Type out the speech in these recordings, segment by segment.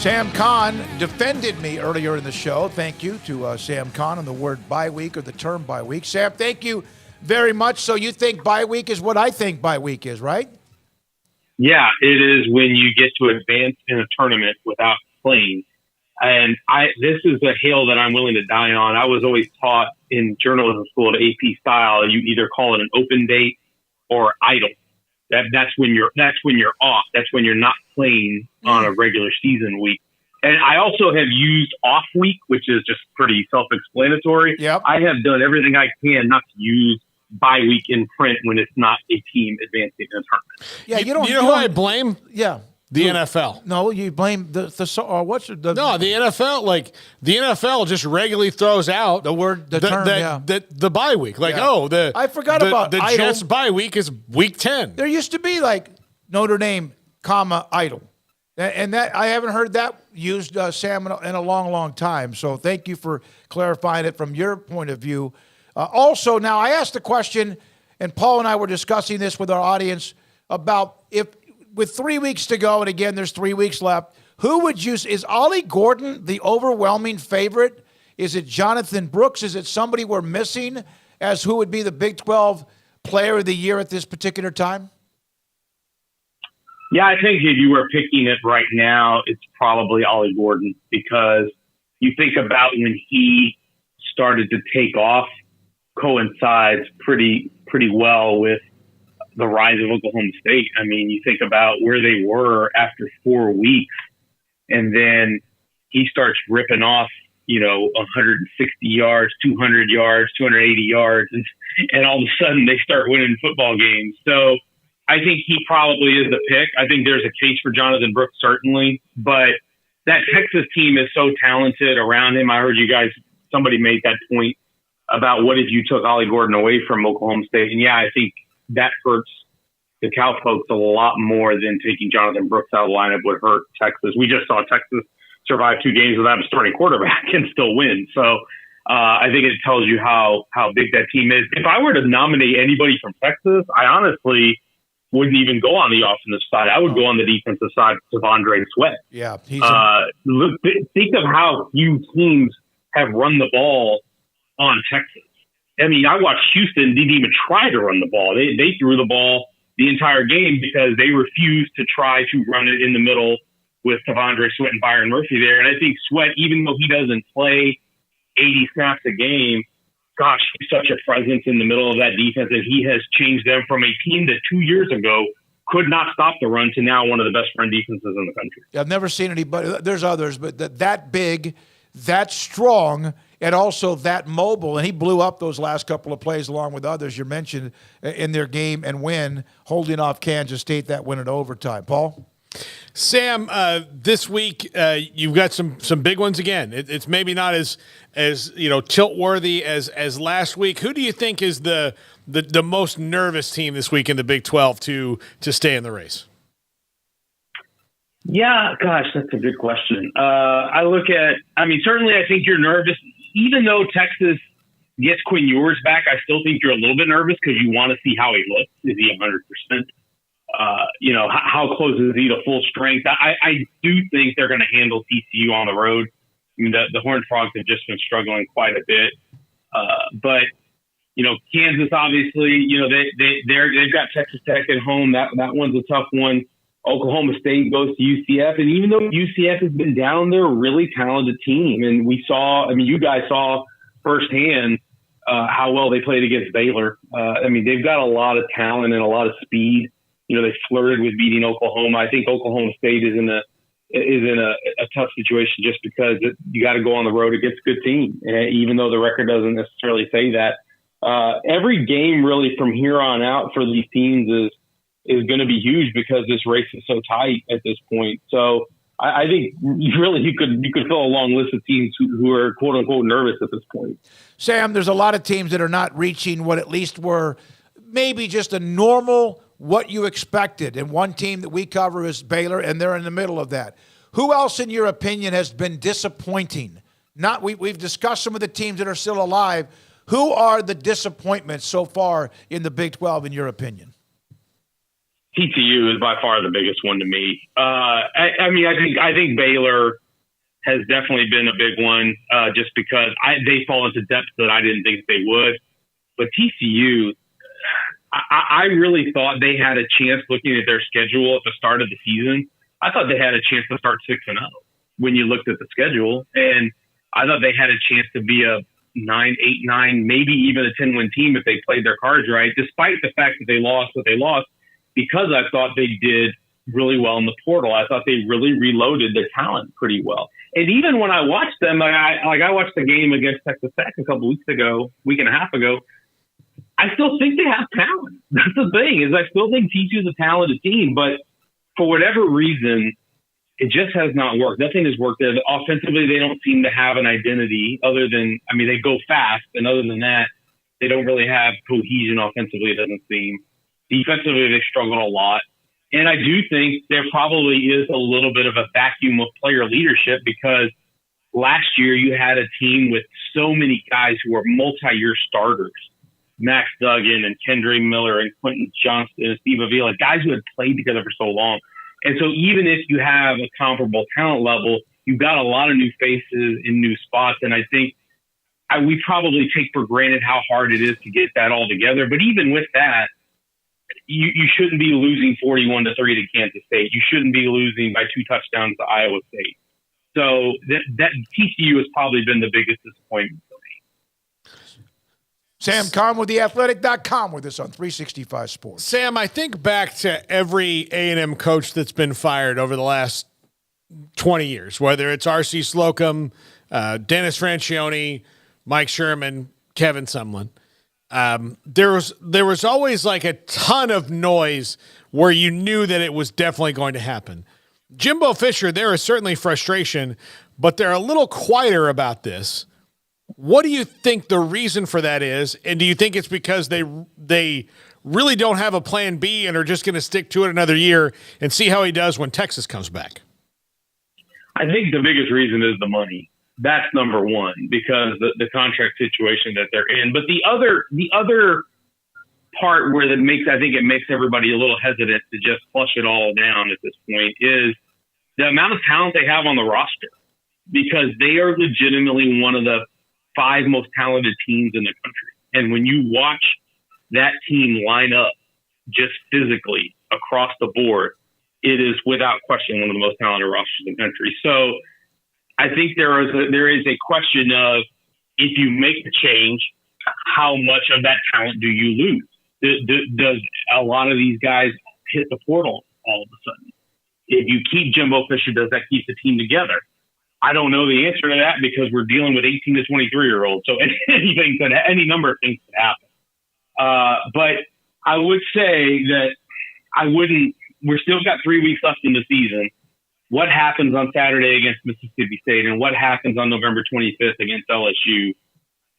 Sam Kahn defended me earlier in the show. Thank you to Sam Kahn on the word bye week or the term bye week. Sam, thank you very much. So you think bye week is what I think bye week is, right? Yeah, it is when you get to advance in a tournament without playing. And this is a hill that I'm willing to die on. I was always taught in journalism school at AP style, you either call it an open date or idle. That's when you're off. That's when you're not playing on a regular season week. And I also have used off week, which is just pretty self-explanatory. Yep. I have done everything I can not to use bye week in print when it's not a team advancing in a tournament. Yeah, you know who I blame? Yeah. The NFL. No, you blame the NFL. Like the NFL just regularly throws out the bye week. Like, I forgot about the idle. Jets bye week is week 10. There used to be like Notre Dame, idle, and that I haven't heard that used, Sam, in a long, long time. So thank you for clarifying it from your point of view. Also, now I asked the question, and Paul and I were discussing this with our audience about if. With 3 weeks to go, and again, there's 3 weeks left, who would you – is Ollie Gordon the overwhelming favorite? Is it Jonathan Brooks? Is it somebody we're missing as who would be the Big 12 player of the year at this particular time? Yeah, I think if you were picking it right now, it's probably Ollie Gordon because you think about when he started to take off coincides pretty well with – the rise of Oklahoma State. I mean, you think about where they were after 4 weeks, and then he starts ripping off, 160 yards, 200 yards, 280 yards, and all of a sudden they start winning football games. So I think he probably is the pick. I think there's a case for Jonathan Brooks, certainly, but that Texas team is so talented around him. I heard somebody made that point about what if you took Ollie Gordon away from Oklahoma State. And yeah, I think that hurts the Cal folks a lot more than taking Jonathan Brooks out of the lineup would hurt Texas. We just saw Texas survive 2 games without a starting quarterback and still win. So I think it tells you how big that team is. If I were to nominate anybody from Texas, I honestly wouldn't even go on the offensive side. I would go on the defensive side to Andre Sweat. Yeah. Think of how few teams have run the ball on Texas. I mean, I watched Houston didn't even try to run the ball. They threw the ball the entire game because they refused to try to run it in the middle with Tavondre Sweat and Byron Murphy there. And I think Sweat, even though he doesn't play 80 snaps a game, gosh, he's such a presence in the middle of that defense, and he has changed them from a team that 2 years ago could not stop the run to now one of the best run defenses in the country. I've never seen anybody. There's others, but that big, that strong, and also that mobile, and he blew up those last couple of plays along with others you mentioned in their game and win, holding off Kansas State, that win in overtime. Paul? Sam, this week you've got some big ones again. It's maybe not as tilt-worthy as last week. Who do you think is the most nervous team this week in the Big 12 to stay in the race? Yeah, gosh, that's a good question. Certainly I think you're nervous. Even though Texas gets Quinn Ewers back, I still think you're a little bit nervous because you want to see how he looks. Is he 100%? How close is he to full strength? I do think they're going to handle TCU on the road. I mean, the Horned Frogs have just been struggling quite a bit. But Kansas, obviously, they've got Texas Tech at home. That one's a tough one. Oklahoma State goes to UCF. And even though UCF has been down, they're a really talented team. And you guys saw firsthand how well they played against Baylor. They've got a lot of talent and a lot of speed. They flirted with beating Oklahoma. I think Oklahoma State is in a tough situation just because you got to go on the road against a good team. And even though the record doesn't necessarily say that, every game really from here on out for these teams is going to be huge because this race is so tight at this point. So I think really you could fill a long list of teams who are quote unquote nervous at this point. Sam, there's a lot of teams that are not reaching what at least were maybe just a normal what you expected. And one team that we cover is Baylor, and they're in the middle of that. Who else, in your opinion, has been disappointing? We've discussed some of the teams that are still alive. Who are the disappointments so far in the Big 12, in your opinion? TCU is by far the biggest one to me. I think Baylor has definitely been a big one, just because they fall into depths that I didn't think they would. But TCU, I really thought they had a chance looking at their schedule at the start of the season. I thought they had a chance to start 6-0 when you looked at the schedule. And I thought they had a chance to be a 9, 8, 9, maybe even a 10-win team if they played their cards right, despite the fact that they lost what they lost, because I thought they did really well in the portal. I thought they really reloaded their talent pretty well. And even when I watched them, I watched the game against Texas Tech a couple week and a half ago, I still think they have talent. That's the thing, is I still think TCU is a talented team, but for whatever reason, it just has not worked. Nothing has worked there. Offensively, they don't seem to have an identity other than, they go fast, and other than that, they don't really have cohesion offensively, it doesn't seem. Defensively, they struggled a lot. And I do think there probably is a little bit of a vacuum of player leadership, because last year you had a team with so many guys who were multi-year starters. Max Duggan and Kendra Miller and Quentin Johnston and Steve Avila, guys who had played together for so long. And so even if you have a comparable talent level, you've got a lot of new faces in new spots. And I think we probably take for granted how hard it is to get that all together. But even with that, you shouldn't be losing 41-3 to Kansas State. You shouldn't be losing by 2 touchdowns to Iowa State. So that TCU has probably been the biggest disappointment for me. Sam Kahn with theathletic.com with us on 365 Sports. Sam, I think back to every A&M coach that's been fired over the last 20 years, whether it's R.C. Slocum, Dennis Franchione, Mike Sherman, Kevin Sumlin. There was always like a ton of noise where you knew that it was definitely going to happen. Jimbo Fisher, there is certainly frustration, but they're a little quieter about this. What do you think the reason for that is? And do you think it's because they really don't have a plan B and are just going to stick to it another year and see how he does when Texas comes back? I think the biggest reason is the money. That's number one, because the contract situation that they're in. But the other part where I think it makes everybody a little hesitant to just flush it all down at this point is the amount of talent they have on the roster, because they are legitimately one of the 5 most talented teams in the country. And when you watch that team line up just physically across the board, it is without question one of the most talented rosters in the country. So I think there is a question of, if you make the change, how much of that talent do you lose? Does a lot of these guys hit the portal all of a sudden? If you keep Jimbo Fisher, does that keep the team together? I don't know the answer to that, because we're dealing with 18 to 23-year-olds. So any number of things could happen. But I would say that we're still got 3 weeks left in the season. What happens on Saturday against Mississippi State and what happens on November 25th against LSU,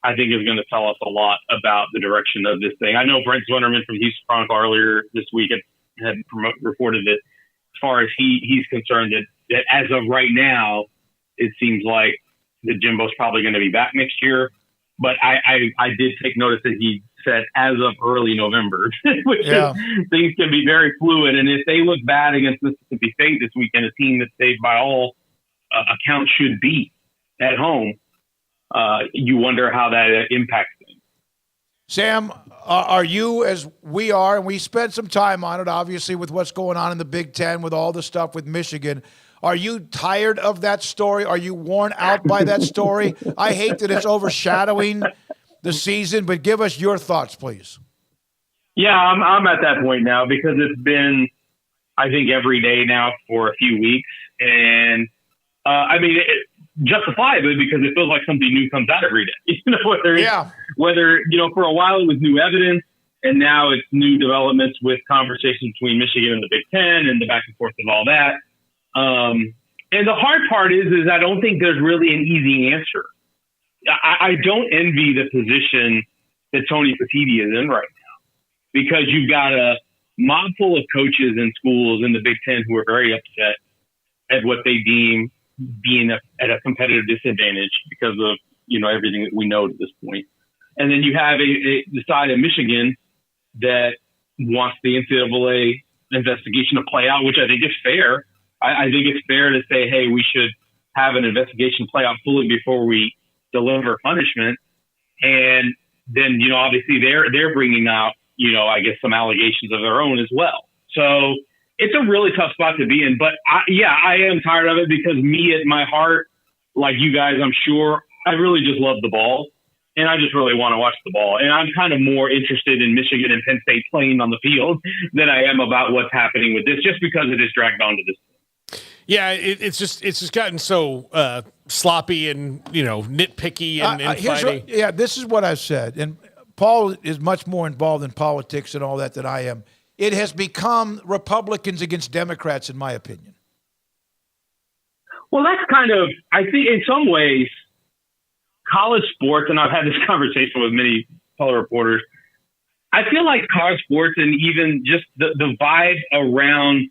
I think is going to tell us a lot about the direction of this thing. I know Brent Zwinnerman from Houston Chronicle earlier this week had reported that, as far as he's concerned, that as of right now, it seems like that Jimbo's probably going to be back next year. But I did take notice that he said as of early November, which is, things can be very fluid. And if they look bad against Mississippi State this weekend, a team that they by all accounts should beat at home, you wonder how that impacts things. Sam, are you, as we are, and we spent some time on it, obviously, with what's going on in the Big Ten, with all the stuff with Michigan, are you tired of that story? Are you worn out by that story? I hate that it's overshadowing the season, but give us your thoughts, please. Yeah, I'm at that point now, because it's been, I think, every day now for a few weeks. And, justifiably, because it feels like something new comes out every day. Whether, for a while it was new evidence, and now it's new developments with conversations between Michigan and the Big Ten and the back and forth of all that. And the hard part is I don't think there's really an easy answer. I don't envy the position that Tony Petitti is in right now, because you've got a mob full of coaches and schools in the Big Ten who are very upset at what they deem being at a competitive disadvantage because of, everything that we know at this point. And then you have the side of Michigan that wants the NCAA investigation to play out, which I think is fair. I think it's fair to say, hey, we should have an investigation play out fully before we deliver punishment. And then, obviously they're bringing out, I guess some allegations of their own as well. So it's a really tough spot to be in. But I am tired of it because me at my heart, like you guys, I'm sure, I really just love the ball. And I just really want to watch the ball. And I'm kind of more interested in Michigan and Penn State playing on the field than I am about what's happening with this, just because it is dragged on to this. Yeah, it's just gotten so sloppy and nitpicky and fighting. This is what I've said, and Paul is much more involved in politics and all that than I am. It has become Republicans against Democrats, in my opinion. Well, that's kind of, I think, in some ways, college sports, and I've had this conversation with many color reporters. I feel like college sports and even just the vibe around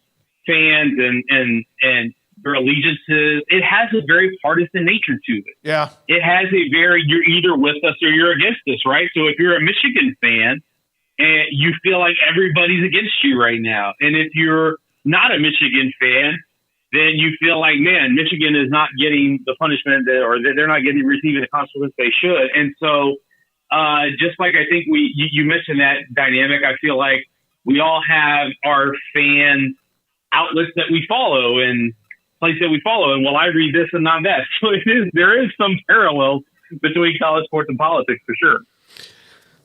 fans and their allegiances, it has a very partisan nature to it. Yeah. It has you're either with us or you're against us, right? So if you're a Michigan fan and you feel like everybody's against you right now, and if you're not a Michigan fan, then you feel like, man, Michigan is not getting the punishment or they're not receiving the consequence they should. And so just like I think you mentioned that dynamic, I feel like we all have our fan outlets that we follow and places that we follow. And I read this and not that. So there is some parallels between college sports and politics for sure.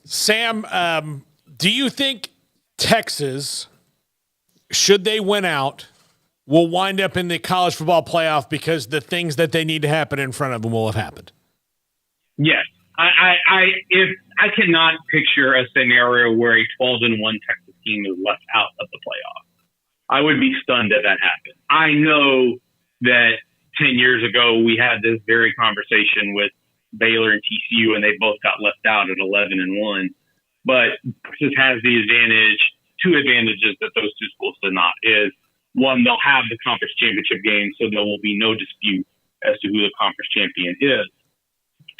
Sam, do you think Texas, should they win out, will wind up in the college football playoff because the things that they need to happen in front of them will have happened? Yes. I cannot picture a scenario where a 12-1 Texas team is left out of the playoff. I would be stunned if that happened. I know that 10 years ago we had this very conversation with Baylor and TCU, and they both got left out at 11-1. But Texas has two advantages that those two schools did not. Is one, they'll have the conference championship game, so there will be no dispute as to who the conference champion is.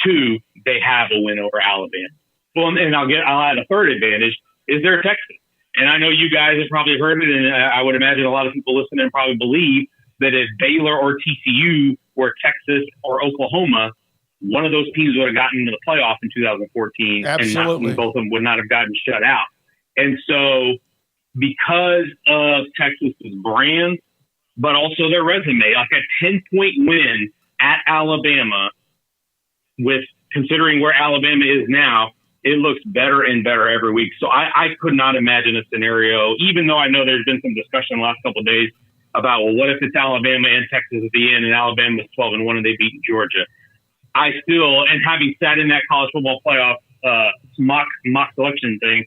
Two, they have a win over Alabama. Well, and I'll add a third advantage is they're Texas. And I know you guys have probably heard it, and I would imagine a lot of people listening probably believe that if Baylor or TCU were Texas or Oklahoma, one of those teams would have gotten into the playoff in 2014. Absolutely. And both of them would not have gotten shut out. And so because of Texas's brand, but also their resume, like a 10-point win at Alabama, with considering where Alabama is now, it looks better and better every week. So I could not imagine a scenario, even though I know there's been some discussion the last couple of days about, well, what if it's Alabama and Texas at the end and Alabama's 12-1 and they beat Georgia? I still, and having sat in that college football playoff mock selection thing,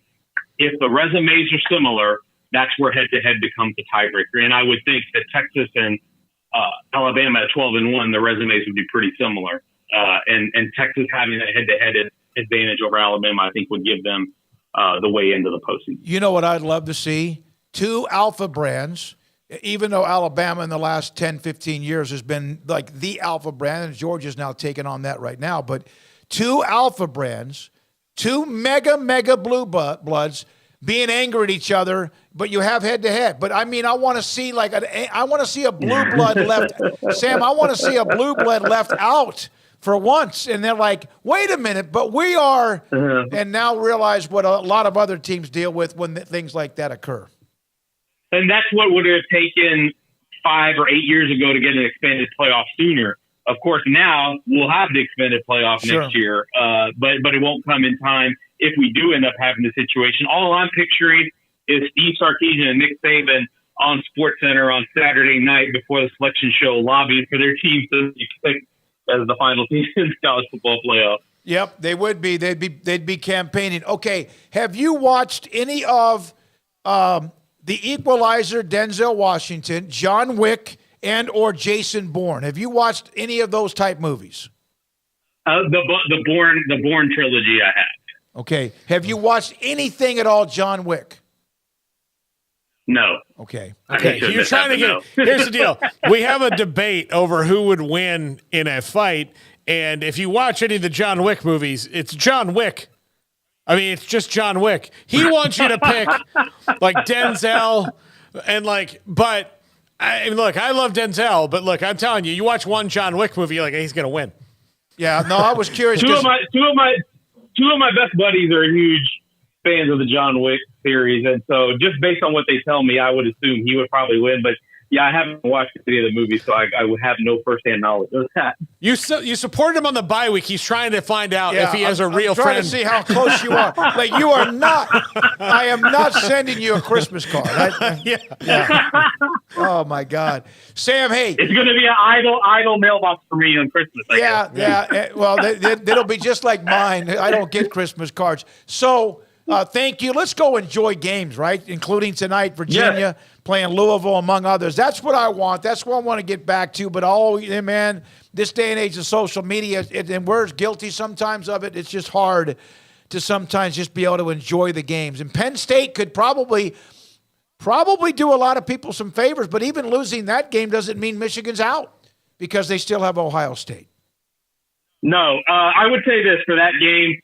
if the resumes are similar, that's where head-to-head becomes the tiebreaker. And I would think that Texas and Alabama at 12-1, the resumes would be pretty similar. And Texas having that head-to-head advantage over Alabama, I think would give them the way into the postseason. You know what I'd love to see? Two alpha brands, even though Alabama in the last 10, 15 years has been like the alpha brand, and Georgia's now taking on that right now, but two alpha brands, two mega blue bloods being angry at each other, but you have head-to-head. But, I mean, I want to see a blue blood left. Sam, I want to see a blue blood left out for once, and they're like, wait a minute, but we are, and now realize what a lot of other teams deal with when things like that occur. And that's what would have taken 5 or 8 years ago to get an expanded playoff sooner. Of course, now we'll have the expanded playoff next year, but it won't come in time if we do end up having the situation. All I'm picturing is Steve Sarkisian and Nick Saban on SportsCenter on Saturday night before the selection show lobbying for their team to be picked as the final team in the college football playoff. Yep, they would be. They'd be campaigning. Okay, have you watched any of The Equalizer, Denzel Washington, John Wick, and or Jason Bourne? Have you watched any of those type movies? The Bourne trilogy I have. Okay. Have you watched anything at all John Wick? No. Okay. You're trying to get. Here's the deal. We have a debate over who would win in a fight, and if you watch any of the John Wick movies, it's John Wick. I mean, it's just John Wick. He wants you to pick like Denzel, And but look, I love Denzel, but look, I'm telling you, you watch one John Wick movie, you're like, he's going to win. Yeah, no, I was curious. Two of my best buddies are huge fans of the John Wick series, and so just based on what they tell me, I would assume he would probably win. But yeah, I haven't watched any of the movies, so I would have no firsthand knowledge of that. You supported him on the bye week. He's trying to find out if he has a real I'm trying friend. to see how close you are. Like, you are not. I am not sending you a Christmas card. Yeah. Oh my God, Sam. Hey, it's going to be an idle mailbox for me on Christmas. Yeah. Well, it'll be just like mine. I don't get Christmas cards. So thank you. Let's go enjoy games, right? Including tonight, Virginia playing Louisville, among others. That's what I want. That's what I want to get back to. But man, this day and age of social media, and we're guilty sometimes of it. It's just hard to sometimes just be able to enjoy the games. And Penn State could probably do a lot of people some favors, but even losing that game doesn't mean Michigan's out because they still have Ohio State. No, I would say this for that game.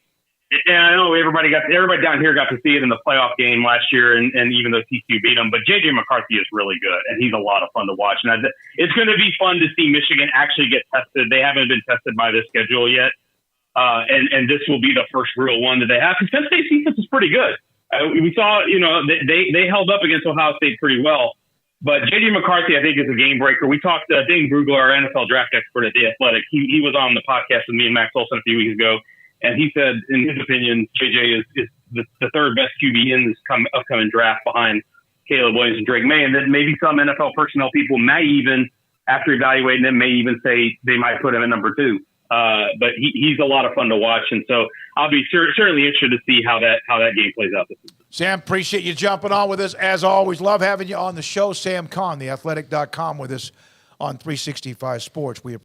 And I know everybody down here got to see it in the playoff game last year, and even though TCU beat them, but J.J. McCarthy is really good, and he's a lot of fun to watch. And it's going to be fun to see Michigan actually get tested. They haven't been tested by this schedule yet, and this will be the first real one that they have. Because Penn State's defense is pretty good. We saw, they held up against Ohio State pretty well. But J.J. McCarthy, I think, is a game breaker. We talked to Dane Brugler, our NFL draft expert at The Athletic. He was on the podcast with me and Max Olson a few weeks ago. And he said, in his opinion, JJ is the third best QB in this upcoming draft behind Caleb Williams and Drake May. And then maybe some NFL personnel people may even, after evaluating him, may even say they might put him at number 2. But he's a lot of fun to watch. And so I'll be certainly interested to see how that game plays out this season. Sam, appreciate you jumping on with us. As always, love having you on the show. Sam Kahn, theathletic.com, with us on 365 Sports. We